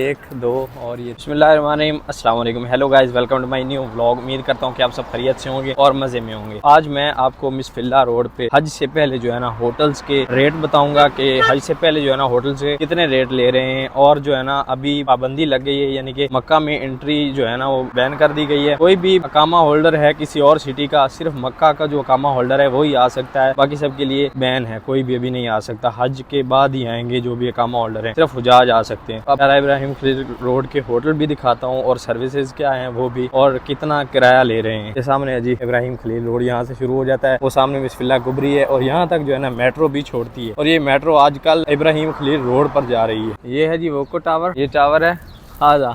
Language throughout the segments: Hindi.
1 2 और ये बिस्मिल्लाहिर्रहमानिर्रहीम। अस्सलाम वालेकुम, hello guys, welcome to my new vlog. उम्मीद करता हूँ कि आप सब खैरियत से होंगे और मजे में होंगे। आज मैं आपको मिसफिल्ला रोड पे हज से पहले जो है ना होटल्स के रेट बताऊंगा कि हज से पहले जो है ना होटल से कितने रेट ले रहे हैं। और जो है ना अभी पाबंदी लग गई है, यानी कि मक्का में एंट्री जो है ना वो बैन कर दी गई है। कोई भी अकामा होल्डर है किसी और सिटी का, सिर्फ मक्का का जो अकामा होल्डर है वही आ सकता है, बाकी सबके लिए बैन है, कोई भी अभी नहीं आ सकता। हज के बाद ही आएंगे जो भी अकामा होल्डर है, सिर्फ हुजाज आ सकते हैं। अब इब्राहिम खलील रोड के होटल भी दिखाता हूँ और सर्विसेज क्या है वो भी, और कितना किराया ले रहे हैं। ये सामने है जी इब्राहिम खलील रोड, यहाँ से शुरू हो जाता है, वो सामने मिसफिल्ला कुबरी है और यहाँ तक जो है ना मेट्रो भी छोड़ती है। और ये मेट्रो आजकल इब्राहिम खलील रोड पर जा रही है। ये है जी वोको टावर, ये टावर है आजा,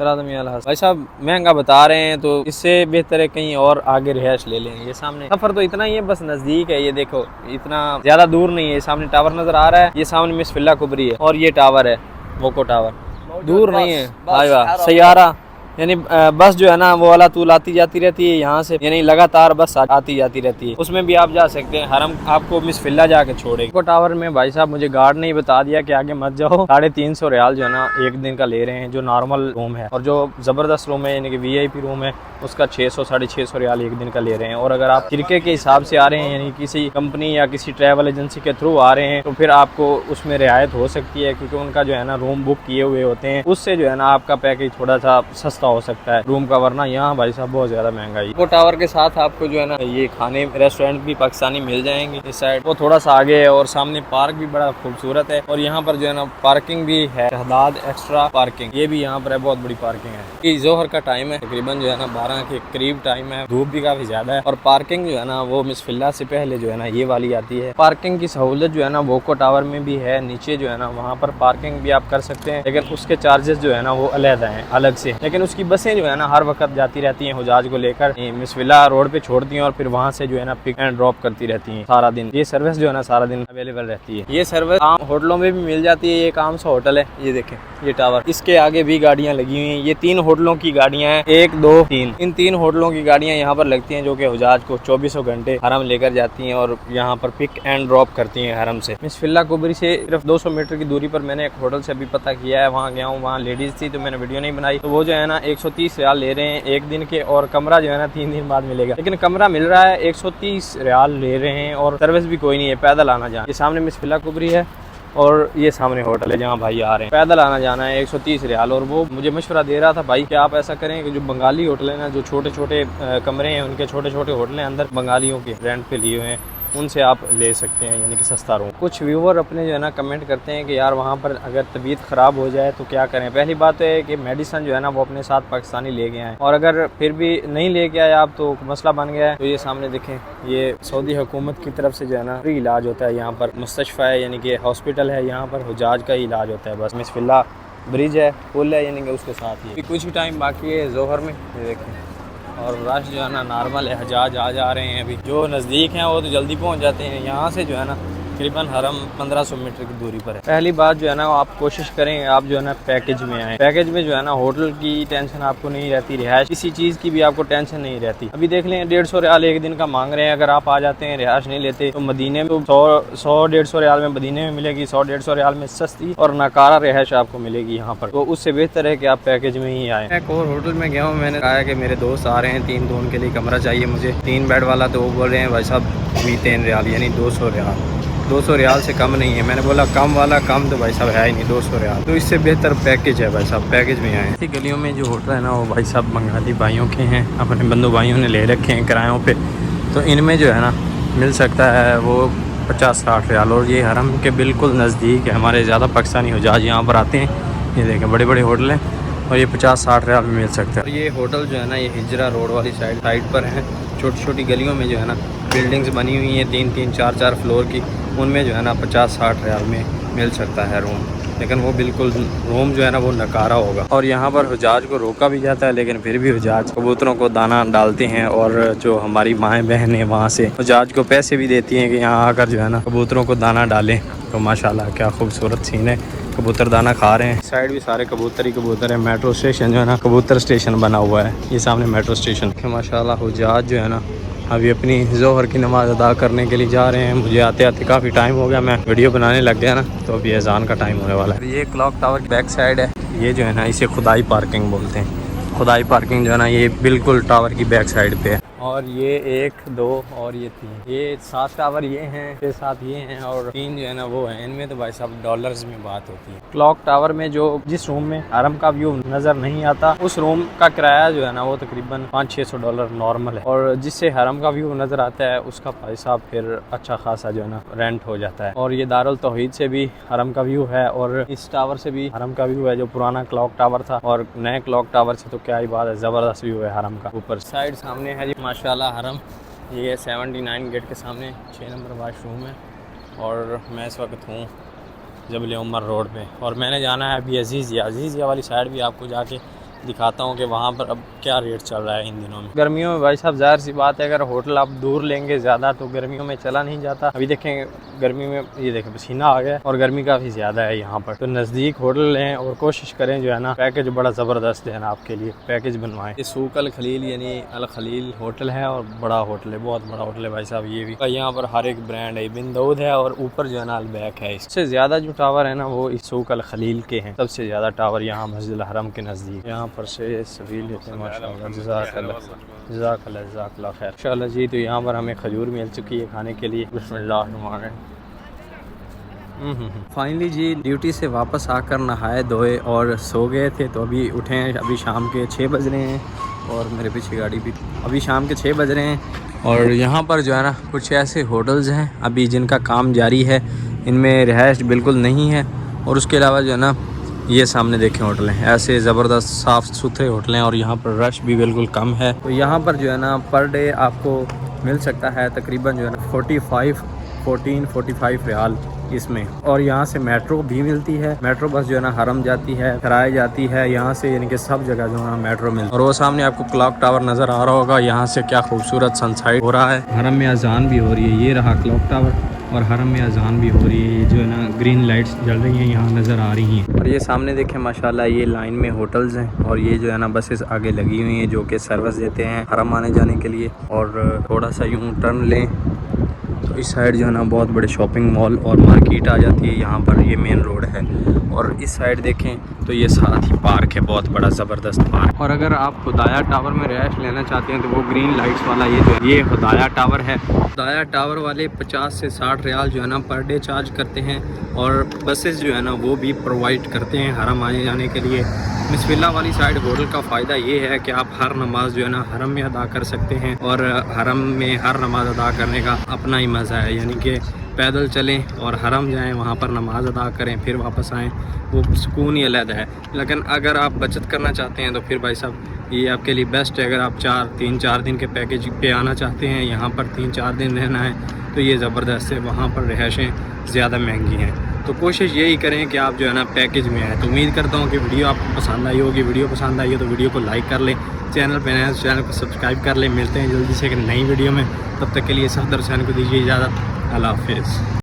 भाई साहब महंगा बता रहे हैं, तो इससे बेहतर है कहीं और आगे रिहायश ले लें। ये सामने सफर तो इतना ही है, बस नजदीक है। ये देखो इतना ज्यादा दूर नहीं है, सामने टावर नजर आ रहा है, ये सामने मिसफिल्ला कुबरी है और ये टावर है वोको टावर, दूर नहीं है। वाह सैयारा, यानी बस जो है ना वो वाला तूल आती जाती रहती है यहाँ से, यानी लगातार बस आती जाती रहती है। उसमें भी आप जा सकते हैं, हरम आपको मिसफिल्ला जाके छोड़ेगी। वो टावर में भाई साहब मुझे गार्ड ने बता दिया कि आगे मत जाओ। 350 रियाल जो है ना एक दिन का ले रहे हैं, जो नॉर्मल रूम है। और जो जबरदस्त रूम है यानी कि VIP रूम है उसका 600 650 रियाल एक दिन का ले रहे हैं। और अगर आप खिरके के हिसाब से आ रहे हैं, यानी किसी कंपनी या किसी ट्रैवल एजेंसी के थ्रू आ रहे हैं, तो फिर आपको उसमें रियायत हो सकती है, क्योंकि उनका जो है ना रूम बुक किए हुए होते हैं, उससे जो है ना आपका पैकेज थोड़ा सा सस्ता हो सकता है रूम का। वरना यहाँ भाई साहब बहुत ज्यादा महंगाई। वो टावर के साथ आपको जो है ना ये खाने रेस्टोरेंट भी पाकिस्तानी मिल जाएंगे। इस साइड वो थोड़ा सा आगे है और सामने पार्क भी बड़ा खूबसूरत है। और यहाँ पर जो है ना पार्किंग भी है, शहदाद एक्स्ट्रा पार्किंग, ये भी यहाँ पर है, बहुत बड़ी पार्किंग है। ये जोहर का टाइम है, तकरीबन जो है ना 12 के करीब टाइम है, धूप भी काफी ज्यादा है। और पार्किंग जो है ना वो मिसफिल्ला से पहले जो है ना ये वाली आती है। पार्किंग की सहूलत जो है ना वोको टावर में भी है, नीचे जो है ना वहाँ पर पार्किंग भी आप कर सकते हैं, लेकिन उसके चार्जेस जो है ना वो अलग है, अलग से। लेकिन उसकी बसें जो है ना हर वक्त जाती रहती हैं हुजाज को लेकर, मिसफिल्ला रोड पे छोड़ती हैं और फिर वहाँ से जो है ना पिक एंड ड्रॉप करती रहती हैं सारा दिन। ये सर्विस जो है ना सारा दिन अवेलेबल रहती है। ये सर्विस आम होटलों में भी मिल जाती है। ये एक आम सा होटल है, ये देखें ये टावर, इसके आगे भी गाड़ियाँ लगी हुई हैं। ये 3 होटलों की गाड़ियाँ हैं, 1 2 3, इन 3 होटलों की गाड़ियाँ यहाँ पर लगती हैं, जो कि हुजाज को 24 घंटे हरम लेकर जाती हैं और यहाँ पर पिक एंड ड्रॉप करती हैं हरम से। मिसफिल्ला कुबरी से सिर्फ 200 मीटर की दूरी पर मैंने एक होटल से अभी पता किया है, वहाँ गया हूँ, वहाँ लेडीज थी तो मैंने वीडियो नहीं बनाई। तो वो जो है ना 130 रियाल ले रहे हैं एक दिन के, और कमरा जो है ना 3 दिन बाद मिलेगा। लेकिन कमरा मिल रहा है 130 रियाल ले रहे हैं और सर्विस भी कोई नहीं है, पैदल आना जाना। ये सामने मिसफिल्ला कुबरी है और ये सामने होटल है जहाँ भाई आ रहे हैं, पैदल आना जाना है 130 रियाल। और वो मुझे मशवरा दे रहा था भाई कि आप ऐसा करें कि जो बंगाली होटल है ना, जो छोटे छोटे कमरे हैं, उनके छोटे छोटे होटल हैं अंदर, बंगालियों के रेंट पे लिए हुए हैं, उनसे आप ले सकते हैं, यानी कि सस्ता रूम। कुछ व्यूवर अपने जो है ना कमेंट करते हैं कि यार वहाँ पर अगर तबीयत ख़राब हो जाए तो क्या करें। पहली बात तो है कि मेडिसिन जो है ना वो अपने साथ पाकिस्तानी ले गए हैं, और अगर फिर भी नहीं लेके आए आप तो मसला बन गया है। तो ये सामने देखें, ये सऊदी हुकूमत की तरफ से जो है ना फ्री इलाज होता है। यहाँ पर मुस्तशफ़ा है, यानी कि हॉस्पिटल है, यहाँ पर हुजाज का ही इलाज होता है बस। मिसफिल्ला ब्रिज है, पुल है, यानी कि उसके साथ ही कुछ ही टाइम बाकी है जोहर में। ये देखें, और रश जो है ना नॉर्मल है, हजाज आ जा रहे हैं। अभी जो नज़दीक हैं वो तो जल्दी पहुंच जाते हैं। यहाँ से जो है ना तकरीबन हरम 1500 मीटर की दूरी पर है। पहली बात जो है ना आप कोशिश करें आप जो है ना पैकेज में आए। पैकेज में जो है ना होटल की टेंशन आपको नहीं रहती, रिहायश किसी चीज़ की भी आपको टेंशन नहीं रहती। अभी देख लें 150 रियाल एक दिन का मांग रहे हैं। अगर आप आ जाते हैं, रिहायश नहीं लेते, तो मदीने में 100-150 रियाल में मदीने में मिलेगी, 100-150 रियाल में सस्ती और नाकारा रिहायश आपको मिलेगी यहाँ पर। तो उससे बेहतर है कि आप पैकेज में ही आए। एक और होटल में गया हूँ, मैंने कहा कि मेरे दोस्त आ रहे हैं 3 तो उनके लिए कमरा चाहिए मुझे, 3 बेड वाला। तो वो बोल रहे हैं भाई साहब 3 रियाल, यानी 200 रियाल, 200 रियाल से कम नहीं है। मैंने बोला कम वाला कम तो भाई साहब है ही नहीं, 200 रियाल। तो इससे बेहतर पैकेज है भाई साहब, पैकेज में आए। इसी गलियों में जो होटल है ना वो भाई साहब बंगाली भाइयों के हैं, अपने बंधु भाइयों ने ले रखे हैं किरायों पे। तो इनमें जो है ना मिल सकता है वो 50-60 रियाल। और ये हरम के बिल्कुल नज़दीक है, हमारे ज़्यादा पाकिस्तानी हुजाज यहाँ पर आते हैं। ये देखें बड़े बड़े होटल हैं और ये 50-60 रियाल में मिल सकता है। और ये होटल जो है ना ये हिजरा रोड वाली साइड पर है। छोटी छोटी गलियों में जो है ना बिल्डिंग्स बनी हुई हैं 3-3 4-4 फ्लोर की, उनमें जो है ना 50-60 रियाल में मिल सकता है रूम। लेकिन वो बिल्कुल रूम जो है ना वो नकारा होगा। और यहाँ पर हुजाज को रोका भी जाता है, लेकिन फिर भी हुजाज कबूतरों को दाना डालते हैं। और जो हमारी माएँ बहन हैं वहाँ से हुजाज को पैसे भी देती हैं कि यहाँ आकर जो है ना कबूतरों को दाना डालें। तो माशाल्लाह क्या खूबसूरत सीन है, कबूतर दाना खा रहे हैं। साइड भी सारे कबूतर ही कबूतर है। मेट्रो स्टेशन जो है ना कबूतर स्टेशन बना हुआ है। ये सामने मेट्रो स्टेशन माशाल्लाह। हुज्जाज जो है ना अभी अपनी जोहर की नमाज़ अदा करने के लिए जा रहे हैं। मुझे आते आते काफ़ी टाइम हो गया, मैं वीडियो बनाने लग गया ना, तो अभी अजान का टाइम होने वाला है। ये क्लॉक टावर की बैक साइड है। ये जो है ना इसे खुदाई पार्किंग बोलते हैं। खुदाई पार्किंग जो है ना ये बिल्कुल टावर की बैक साइड पे है। और ये 1 2 और ये 3, ये 7 टावर ये हैं, 6-7 ये हैं और 3 जो है ना वो हैं। इनमें तो भाई साहब डॉलर्स में बात होती है। क्लॉक टावर में जो जिस रूम में हरम का व्यू नज़र नहीं आता उस रूम का किराया जो है ना वो तकरीबन $500-600 नॉर्मल है। और जिससे हरम का व्यू नज़र आता है उसका भाई साहब फिर अच्छा खासा जो है ना रेंट हो जाता है। और ये दारुल तौहीद से भी हरम का व्यू है और इस टावर से भी हरम का व्यू है, जो पुराना क्लॉक टावर था। और नए क्लॉक टावर से तो क्या ही बात है, ज़बरदस्त व्यू है हरम का। ऊपर साइड सामने है जी माशाल्लाह हरम। ये 79 गेट के सामने 6 नंबर वाशरूम है। और मैं इस वक्त हूँ जबल उमर रोड पे और मैंने जाना है अभी अजीज़िया वाली साइड भी आपको जाके दिखाता हूँ कि वहाँ पर अब क्या रेट चल रहा है इन दिनों में। गर्मियों में भाई साहब ज़ाहिर सी बात है अगर होटल आप दूर लेंगे ज़्यादा तो गर्मियों में चला नहीं जाता। अभी देखें गर्मी में ये देखें पसीना आ गया और गर्मी काफ़ी ज़्यादा है यहाँ पर। तो नज़दीक होटल लें और कोशिश करें जो है ना पैकेज बड़ा ज़बरदस्त है ना आपके लिए पैकेज बनवाएं। ये सूक अल खलील यानी अल खलील होटल है और बड़ा होटल है, बहुत बड़ा होटल है भाई साहब। ये भी यहाँ पर हर एक ब्रांड है। बिन दाऊद है और ऊपर जो है ना अलबैक है। इससे ज़्यादा जो टावर है ना वो इस सूक अल खलील के हैं। सबसे ज़्यादा टावर यहाँ मस्जिद हरम के नज़दीक। यहाँ पर से सभी लेते हैं माशाल्लाह। जज़ाकल्लाह खैर इंशाल्लाह जी। तो यहाँ पर हमें खजूर मिल चुकी है खाने के लिए। बिस्मिल्लाह। फाइनली जी ड्यूटी से वापस आकर नहाए धोए और सो गए थे, तो अभी उठे हैं। अभी शाम के 6 बज रहे हैं और मेरे पीछे गाड़ी भी अभी शाम के 6 बज रहे हैं। और यहाँ पर जो है ना कुछ ऐसे होटल्स हैं अभी जिनका काम जारी है, इनमें रिहाइश बिल्कुल नहीं है। और उसके अलावा जो है ना ये सामने देखें होटल हैं, ऐसे ज़बरदस्त साफ़ सुथरे होटल हैं और यहाँ पर रश भी बिल्कुल कम है। तो यहाँ पर जो है ना पर डे आपको मिल सकता है तकरीबन जो है ना 45 रियाल इसमें। और यहाँ से मेट्रो भी मिलती है। मेट्रो बस जो है ना हरम जाती है, कराई जाती है यहाँ से, यानी कि सब जगह जो है ना मेट्रो मिलती है। और वो सामने आपको क्लॉक टावर नज़र आ रहा होगा, यहाँ से क्या खूबसूरत सनसाइड हो रहा है। हरम में अजान भी हो रही है। ये रहा क्लॉक टावर और हरम में अजान भी हो रही है। ये जो है ना ग्रीन लाइट्स जल रही हैं यहाँ नज़र आ रही हैं। और ये सामने देखें माशाल्लाह ये लाइन में होटल्स हैं और ये जो है ना बसेस आगे लगी हुई हैं जो कि सर्विस देते हैं हरम आने जाने के लिए। और थोड़ा सा यूँ टर्न लें तो इस साइड जो है ना बहुत बड़े शॉपिंग मॉल और मार्केट आ जाती है यहाँ पर। ये मेन रोड है। और इस साइड देखें तो ये साथ ही पार्क है, बहुत बड़ा ज़बरदस्त पार्क। और अगर आप हुदाया टावर में रिहाइश लेना चाहते हैं तो वो ग्रीन लाइट्स वाला ये हुदाया टावर है। हुदाया टावर वाले 50 से 60 रियाल जो है ना पर डे चार्ज करते हैं। और बसेस जो है ना वो भी प्रोवाइड करते हैं हरम आने जाने के लिए। बिस्मिल्लाह वाली साइड होटल का फ़ायदा ये है कि आप हर नमाज जो है ना हरम में अदा कर सकते हैं। और हरम में हर नमाज अदा करने का अपना ही मज़ा है, यानी कि पैदल चलें और हरम जाएं, वहाँ पर नमाज अदा करें, फिर वापस आएँ, वो सुकून ही अलग है। लेकिन अगर आप बचत करना चाहते हैं तो फिर भाई साहब ये आपके लिए बेस्ट है। अगर आप 3-4 दिन के पैकेज पे आना चाहते हैं, यहाँ पर 3-4 दिन रहना है, तो ये ज़बरदस्त है। वहाँ पर रिहाइशें ज़्यादा महंगी हैं। तो कोशिश यही करें कि आप जो है ना पैकेज में आए। तो उम्मीद करता हूँ कि वीडियो आपको पसंद आई होगी। वीडियो पसंद आई हो तो वीडियो को लाइक कर लें, चैनल पर नए तो चैनल को सब्सक्राइब कर लें। मिलते हैं जल्दी से एक नई वीडियो में, तब तक के लिए सफदर हुसैन को दीजिए इजाज़त। अल्लाह हाफिज़।